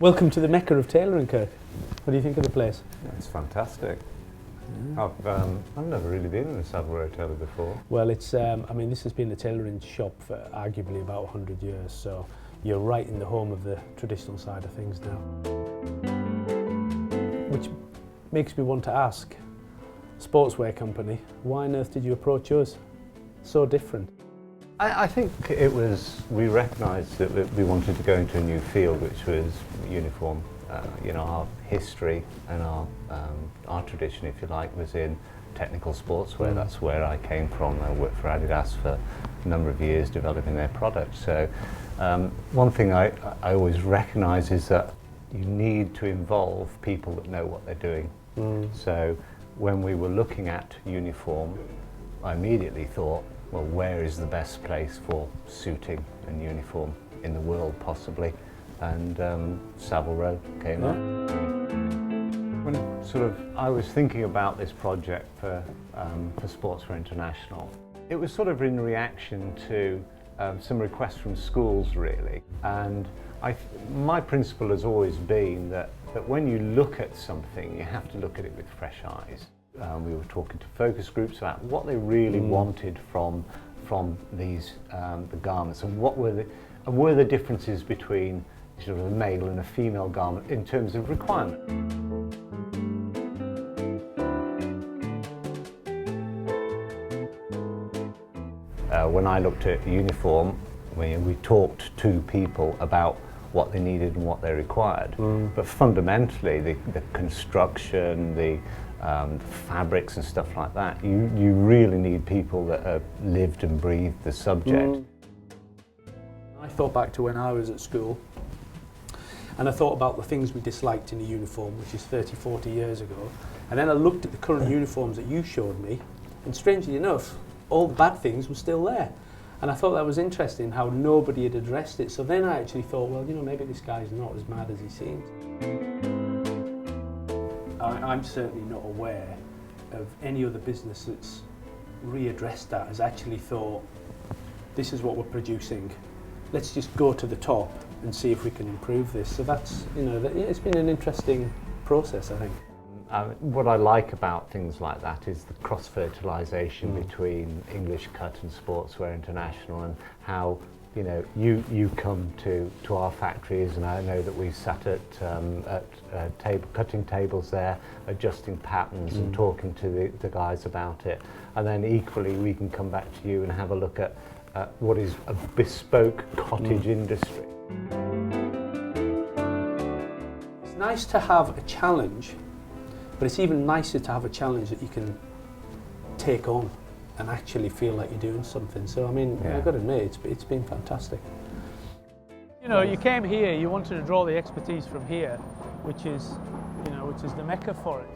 Welcome to the Mecca of tailoring, Kirk. What do you think of the place? Yeah, it's fantastic. I've never really been in a Savile Row tailor before. Well, it's I mean, this has been a tailoring shop for arguably about 100 years, so you're right in the home of the traditional side of things now. Which makes me want to ask, Sportswear company, why on earth did you approach us? So different. I think it was, we recognised that we wanted to go into a new field, which was uniform. You know, our history and our tradition, if you like, was in technical sportswear. That's where I came from. I worked for Adidas for a number of years developing their products. So one thing I always recognise is that you need to involve people that know what they're doing. So when we were looking at uniform, I immediately thought, well, where is the best place for suiting and uniform in the world, possibly? And Savile Row came up. When I was thinking about this project for Sportswear International, it was sort of in reaction to some requests from schools, really. And my principle has always been that when you look at something, you have to look at it with fresh eyes. We were talking to focus groups about what they really wanted from these the garments, and were the differences between sort of a male and a female garment in terms of requirement. When I looked at uniform, we talked to people about what they needed and what they required. But fundamentally, the construction, the fabrics and stuff like that, you really need people that have lived and breathed the subject. I thought back to when I was at school, and I thought about the things we disliked in a uniform, which is 30, 40 years ago. And then I looked at the current uniforms that you showed me, and strangely enough, all the bad things were still there. And I thought that was interesting how nobody had addressed it. So then I actually thought, well, you know, maybe this guy's not as mad as he seems. I'm certainly not aware of any other business that's readdressed that, has actually thought, this is what we're producing. Let's just go to the top and see if we can improve this. So that's, you know, it's been an interesting process, I think. What I like about things like that is the cross-fertilisation between English Cut and Sportswear International, and how, you know, you come to our factories, and I know that we sat at cutting tables there, adjusting patterns and talking to the guys about it, and then equally we can come back to you and have a look at what is a bespoke cottage industry. It's nice to have a challenge, but it's even nicer to have a challenge that you can take on and actually feel like you're doing something. So I mean, I've got to admit, it's been fantastic. You know, you came here, you wanted to draw the expertise from here, which is the Mecca for it.